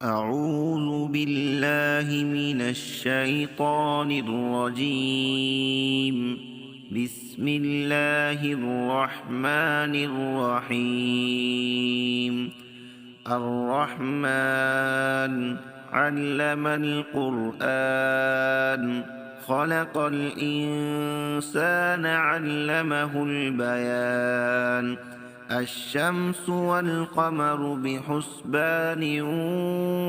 أعوذ بالله من الشيطان الرجيم. بسم الله الرحمن الرحيم. الرحمن علم القرآن، خلق الإنسان علمه البيان. الشمس والقمر بحسبان،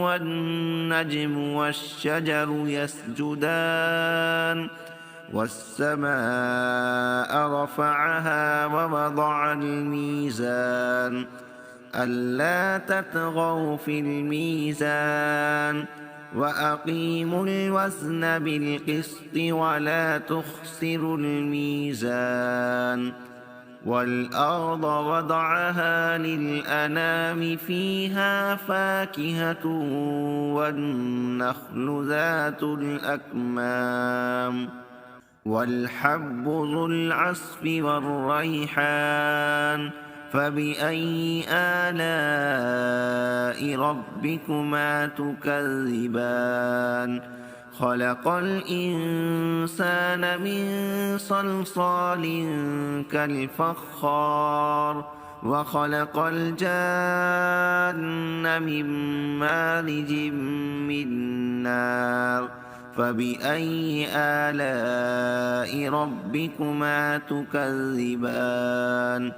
والنجم والشجر يسجدان. والسماء رفعها ووضع الميزان، ألا تطغوا في الميزان، وأقيموا الوزن بالقسط ولا تخسروا الميزان. والأرض وضعها للأنام، فيها فاكهة والنخل ذات الأكمام، والحب ذو العصف والريحان. فبأي آلاء ربكما تكذبان؟ خلق الإنسان من صلصال كالفخار، وخلق الجان من مارج من نار. فبأي آلاء ربكما تكذبان؟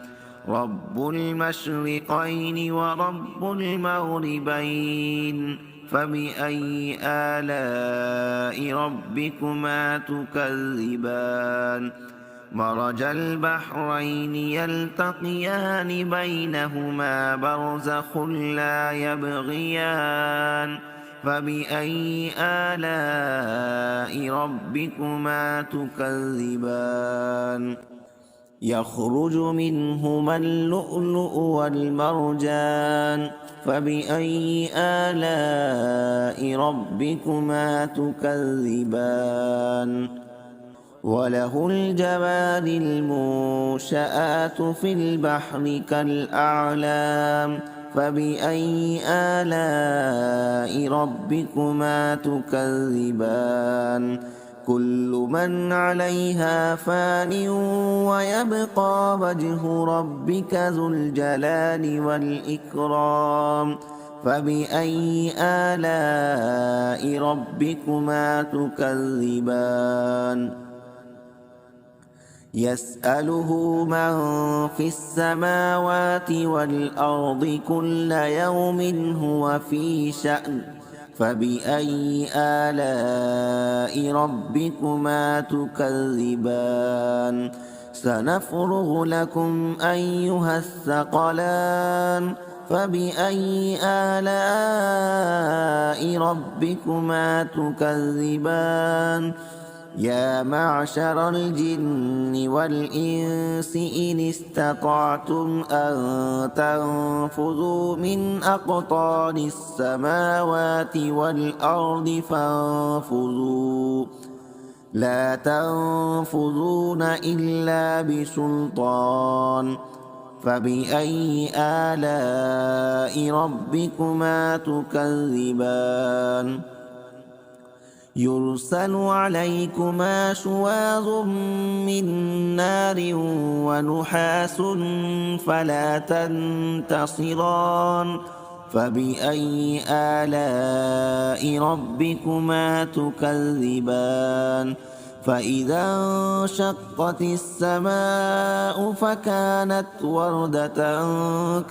رب المشرقين ورب المغربين. فبأي آلاء ربكما تكذبان؟ مرج البحرين يلتقيان، بينهما برزخ لا يبغيان. فبأي آلاء ربكما تكذبان؟ يخرج منهما اللؤلؤ والمرجان. فبأي آلاء ربكما تكذبان؟ وله الجوار المنشآت في البحر كالأعلام. فبأي آلاء ربكما تكذبان؟ كل من عليها فان، ويبقى وجه ربك ذو الجلال والإكرام. فبأي آلاء ربكما تكذبان؟ يسأله من في السماوات والأرض، كل يوم هو في شأن. فبأي آلاء ربكما تكذبان؟ سنفرغ لكم أيها الثقلان. فبأي آلاء ربكما تكذبان؟ يا معشر الجن والإنس إن استطعتم أن تنفذوا من أقطار السماوات والأرض فانفذوا، لا تنفذون إلا بسلطان. فبأي آلاء ربكما تكذبان؟ يرسل عليكما شواظ من نار ونحاس فلا تنتصران. فبأي آلاء ربكما تكذبان؟ فإذا انشقت السماء فكانت وردة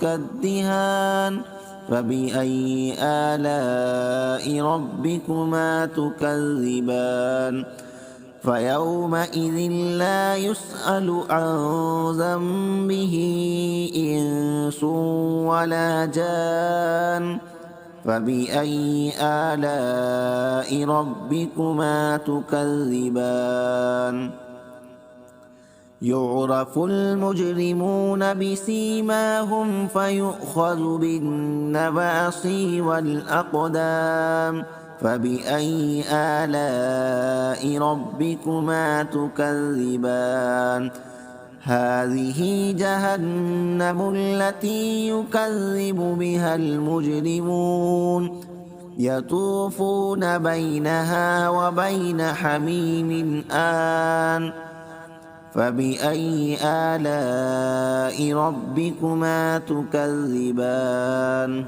كالدهان. فبأي آلاء ربكما تكذبان؟ فيومئذ لا يسأل عن ذنبه إنس ولا جان. فبأي آلاء ربكما تكذبان؟ يعرف المجرمون بسيماهم، فيؤخذ بالنواصي والأقدام. فبأي آلاء ربكما تكذبان؟ هذه جهنم التي يكذب بها المجرمون يطوفون بينها وبين حميم آن فبأي آلاء ربكما تكذبان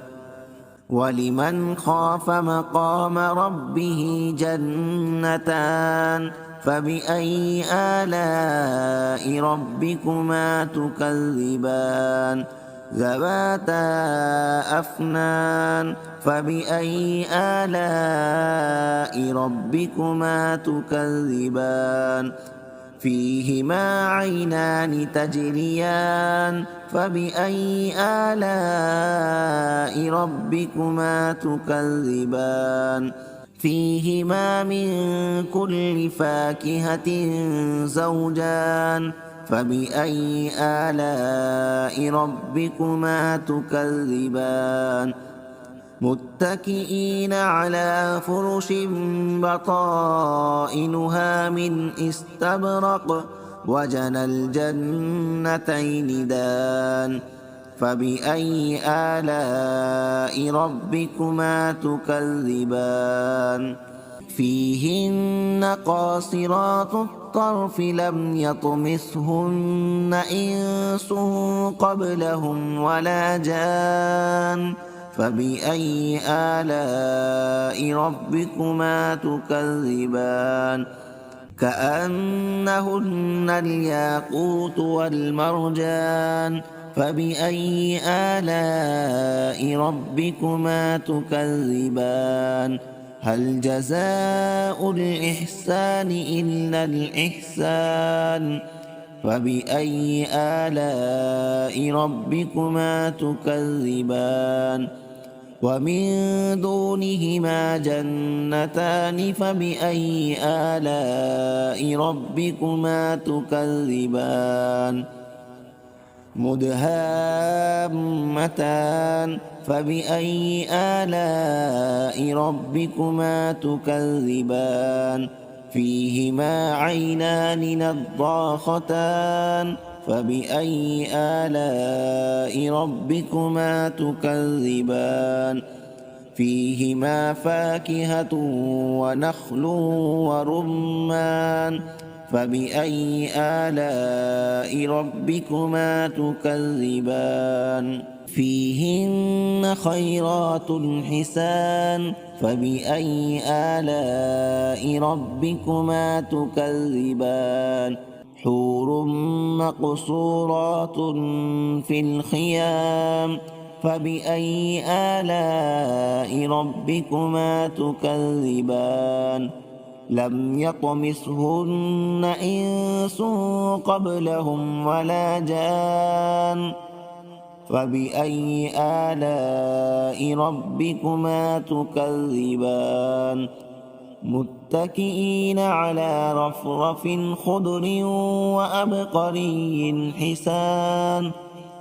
ولمن خاف مقام ربه جنتان فبأي آلاء ربكما تكذبان ذواتا أفنان فبأي آلاء ربكما تكذبان فيهما عينان تجريان فبأي آلاء ربكما تكذبان فيهما من كل فاكهة زوجان فبأي آلاء ربكما تكذبان متكئين على فرش بطائنها من استبرق وجنى الجنتين دان فبأي آلاء ربكما تكذبان فيهن قاصرات الطرف لم يطمثهن إنس قبلهم ولا جان فبأي آلاء ربكما تكذبان كأنهن الياقوت والمرجان فبأي آلاء ربكما تكذبان هل جزاء الإحسان إلا الإحسان فبأي آلاء ربكما تكذبان ومن دونهما جنتان فبأي آلاء ربكما تكذبان مدهامتان فبأي آلاء ربكما تكذبان فيهما عينان نضاختان فبأي آلاء ربكما تكذبان فيهما فاكهة ونخل ورمان فبأي آلاء ربكما تكذبان فيهن خيرات حسان فبأي آلاء ربكما تكذبان حور مقصورات في الخيام فبأي آلاء ربكما تكذبان لم يطمثهن إنس قبلهم ولا جان فبأي آلاء ربكما تكذبان متكئين على رفرف خضر وأبقري حسان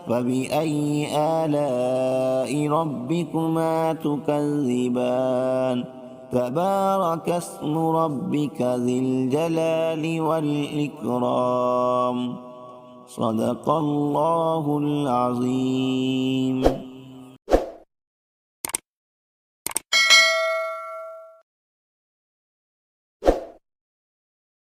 فبأي آلاء ربكما تكذبان تبارك اسم ربك ذي الجلال والإكرام صدق الله العظيم.